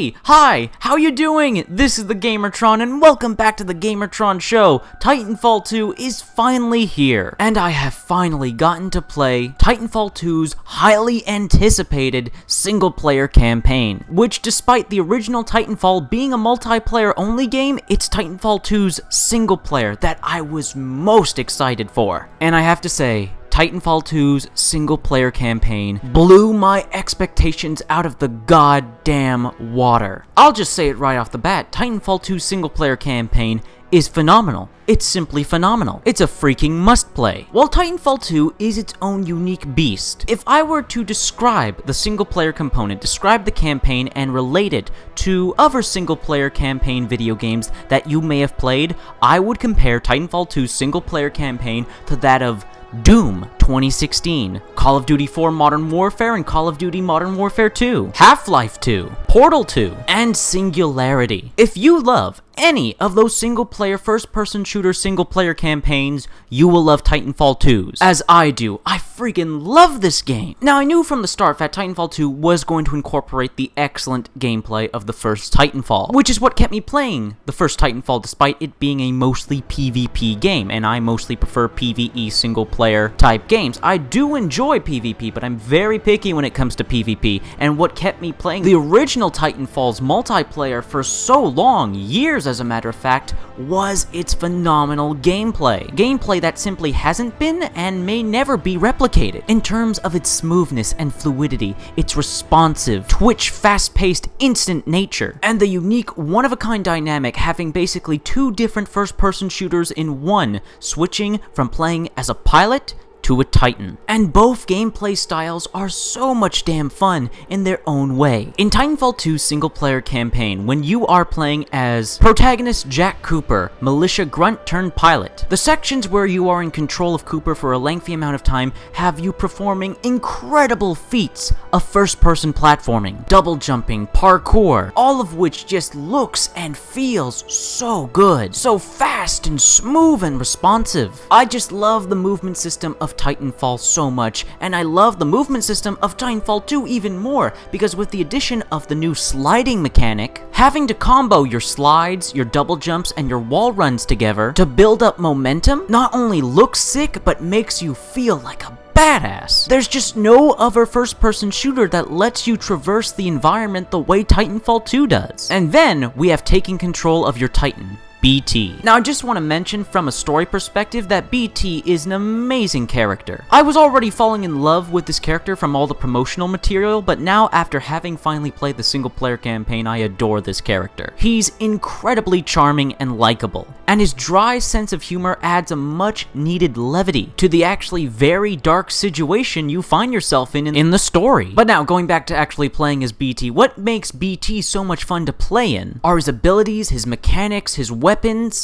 Hey, hi, how you doing? This is the Gamertron and welcome back to the Gamertron show. Titanfall 2 is finally here, and I have finally gotten to play Titanfall 2's highly anticipated single-player campaign, which despite the original Titanfall being a multiplayer-only game, it's Titanfall 2's single-player that I was most excited for. And I have to say, Titanfall 2's single-player campaign blew my expectations out of the goddamn water. I'll just say it right off the bat, Titanfall 2's single-player campaign is phenomenal. It's simply phenomenal. It's a freaking must-play. While Titanfall 2 is its own unique beast, if I were to describe the single-player component, describe the campaign, and relate it to other single-player campaign video games that you may have played, I would compare Titanfall 2's single-player campaign to that of Doom 2016, Call of Duty 4 Modern Warfare and Call of Duty Modern Warfare 2, Half-Life 2, Portal 2, and Singularity. If you love any of those single-player first-person shooter single-player campaigns, you will love Titanfall 2's. As I do. I freaking love this game. Now, I knew from the start that Titanfall 2 was going to incorporate the excellent gameplay of the first Titanfall, which is what kept me playing the first Titanfall despite it being a mostly PvP game, and I mostly prefer PvE single-player type games. I do enjoy PvP, but I'm very picky when it comes to PvP, and what kept me playing the original Titanfall's multiplayer for so long, years as a matter of fact, was its phenomenal gameplay. Gameplay that simply hasn't been and may never be replicated. In terms of its smoothness and fluidity, its responsive, twitch, fast-paced, instant nature, and the unique, one-of-a-kind dynamic having basically two different first-person shooters in one, switching from playing as a pilot to a Titan. And both gameplay styles are so much damn fun in their own way. In Titanfall 2's single-player campaign, when you are playing as protagonist Jack Cooper, militia grunt turned pilot, the sections where you are in control of Cooper for a lengthy amount of time have you performing incredible feats of first-person platforming, double jumping, parkour, all of which just looks and feels so good, so fast and smooth and responsive. I just love the movement system of Titanfall so much, and I love the movement system of Titanfall 2 even more, because with the addition of the new sliding mechanic, having to combo your slides, your double jumps, and your wall runs together to build up momentum not only looks sick, but makes you feel like a badass. There's just no other first-person shooter that lets you traverse the environment the way Titanfall 2 does. And then we have taken control of your Titan, BT. Now, I just want to mention from a story perspective that BT is an amazing character. I was already falling in love with this character from all the promotional material, but now after having finally played the single-player campaign, I adore this character. He's incredibly charming and likable, and his dry sense of humor adds a much-needed levity to the actually very dark situation you find yourself in the story. But now, going back to actually playing as BT, what makes BT so much fun to play in are his abilities, his mechanics, his weapons,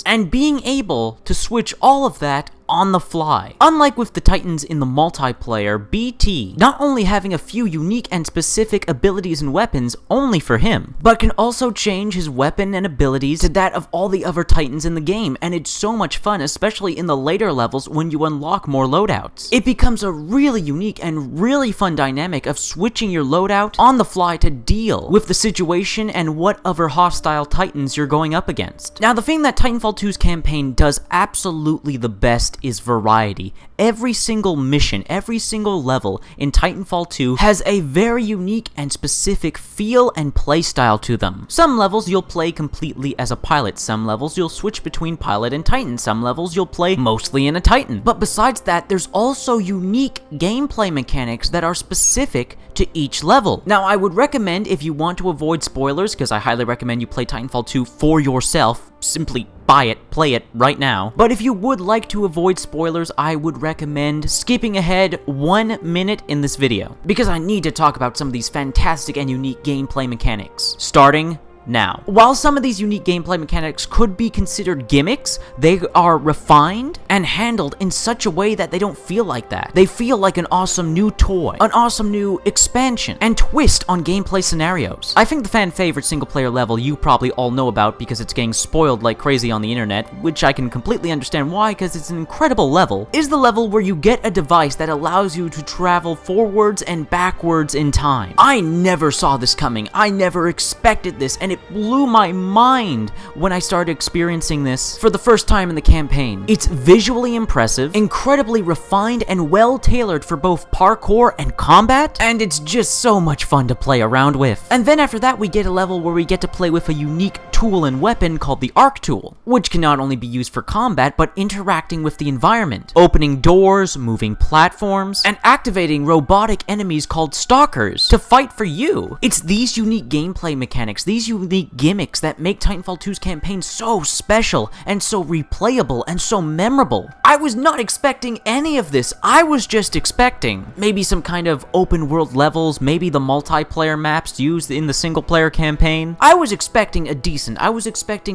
and being able to switch all of that on the fly. Unlike with the Titans in the multiplayer, BT not only having a few unique and specific abilities and weapons only for him, but can also change his weapon and abilities to that of all the other Titans in the game, and it's so much fun, especially in the later levels when you unlock more loadouts. It becomes a really unique and really fun dynamic of switching your loadout on the fly to deal with the situation and what other hostile Titans you're going up against. Now, the thing that Titanfall 2's campaign does absolutely the best is variety. Every single mission, every single level in Titanfall 2 has a very unique and specific feel and playstyle to them. Some levels you'll play completely as a pilot, some levels you'll switch between pilot and Titan, some levels you'll play mostly in a Titan. But besides that, there's also unique gameplay mechanics that are specific to each level. Now, I would recommend, if you want to avoid spoilers, because I highly recommend you play Titanfall 2 for yourself, simply buy it, play it right now. But if you would like to avoid spoilers, I would recommend skipping ahead 1 minute in this video, because I need to talk about some of these fantastic and unique gameplay mechanics, starting now. While some of these unique gameplay mechanics could be considered gimmicks, they are refined and handled in such a way that they don't feel like that. They feel like an awesome new toy, an awesome new expansion, and twist on gameplay scenarios. I think the fan favorite single player level you probably all know about because it's getting spoiled like crazy on the internet, which I can completely understand why because it's an incredible level, is the level where you get a device that allows you to travel forwards and backwards in time. I never saw this coming. I never expected this, and it blew my mind when I started experiencing this for the first time in the campaign. It's visually impressive, incredibly refined, and well tailored for both parkour and combat, and it's just so much fun to play around with. And then after that, we get a level where we get to play with a unique tool and weapon called the arc tool, which can not only be used for combat, but interacting with the environment, opening doors, moving platforms, and activating robotic enemies called stalkers to fight for you. It's these unique gameplay mechanics, these unique gimmicks that make Titanfall 2's campaign so special and so replayable and so memorable. I was not expecting any of this. I was just expecting maybe some kind of open world levels, maybe the multiplayer maps used in the single player campaign. I was expecting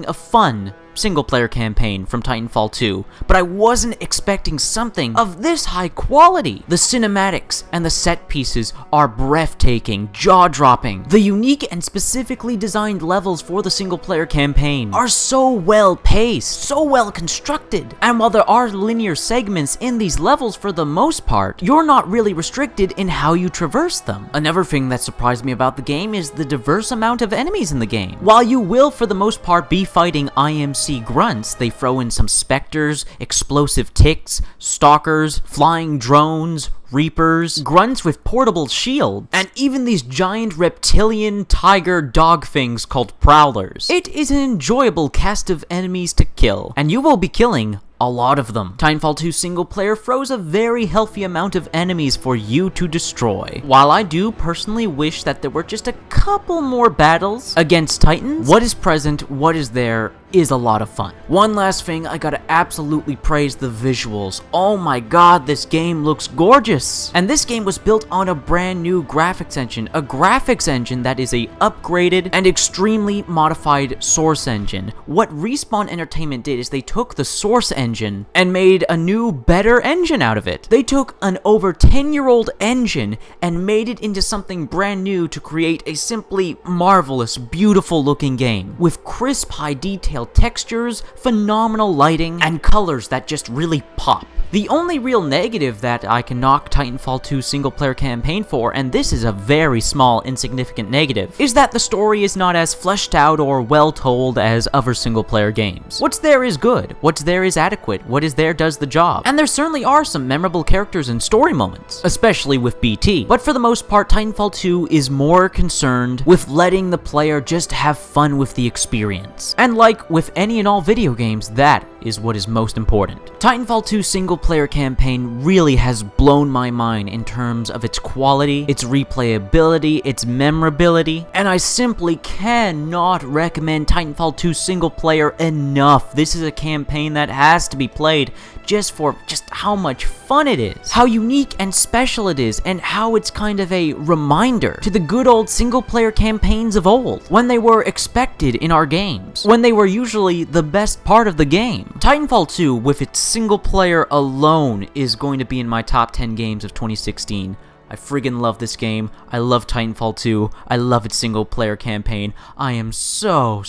a fun single-player campaign from Titanfall 2, but I wasn't expecting something of this high quality. The cinematics and the set pieces are breathtaking, jaw-dropping. The unique and specifically designed levels for the single-player campaign are so well-paced, so well-constructed, and while there are linear segments in these levels for the most part, you're not really restricted in how you traverse them. Another thing that surprised me about the game is the diverse amount of enemies in the game. While you will, for the most part, be fighting IMC grunts, they throw in some specters, explosive ticks, stalkers, flying drones, reapers, grunts with portable shields, and even these giant reptilian tiger dog things called prowlers. It is an enjoyable cast of enemies to kill, and you will be killing a lot of them. Titanfall 2 single player throws a very healthy amount of enemies for you to destroy. While I do personally wish that there were just a couple more battles against Titans, what is present, what is there, is a lot of fun. One last thing, I gotta absolutely praise the visuals. Oh my god, this game looks gorgeous! And this game was built on a brand new graphics engine, a graphics engine that is a upgraded and extremely modified Source engine. What Respawn Entertainment did is they took the Source engine and made a new, better engine out of it. They took an over 10-year-old engine and made it into something brand new to create a simply marvelous, beautiful looking game with crisp, high detailed textures, phenomenal lighting, and colors that just really pop. The only real negative that I can knock Titanfall 2 single-player campaign for, and this is a very small, insignificant negative, is that the story is not as fleshed out or well-told as other single-player games. What's there is good, what's there is adequate, what is there does the job, and there certainly are some memorable characters and story moments, especially with BT, but for the most part, Titanfall 2 is more concerned with letting the player just have fun with the experience. And like with any and all video games, that is what is most important. Titanfall 2 single-player campaign really has blown my mind in terms of its quality, its replayability, its memorability, and I simply cannot recommend Titanfall 2 single-player enough. This is a campaign that has to be played just for how much fun it is, how unique and special it is, and how it's kind of a reminder to the good old single-player campaigns of old, when they were expected in our games, when they were usually the best part of the game. Titanfall 2, with its single-player alone, is going to be in my top 10 games of 2016. I friggin' love this game. I love Titanfall 2. I love its single-player campaign. I am so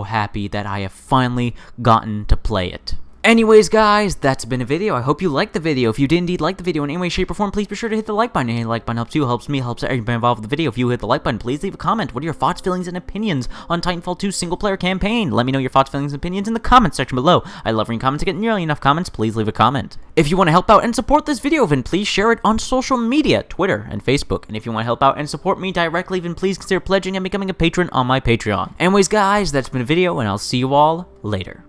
happy that I have finally gotten to play it. Anyways, guys, that's been a video. I hope you liked the video. If you did indeed like the video in any way, shape, or form, please be sure to hit the like button. Hitting the like button helps you, helps me, helps everybody involved with the video. If you hit the like button, please leave a comment. What are your thoughts, feelings, and opinions on Titanfall 2's single-player campaign? Let me know your thoughts, feelings, and opinions in the comments section below. I love reading comments. To get nearly enough comments, please leave a comment. If you want to help out and support this video, then please share it on social media, Twitter and Facebook. And if you want to help out and support me directly, then please consider pledging and becoming a patron on my Patreon. Anyways, guys, that's been a video, and I'll see you all later.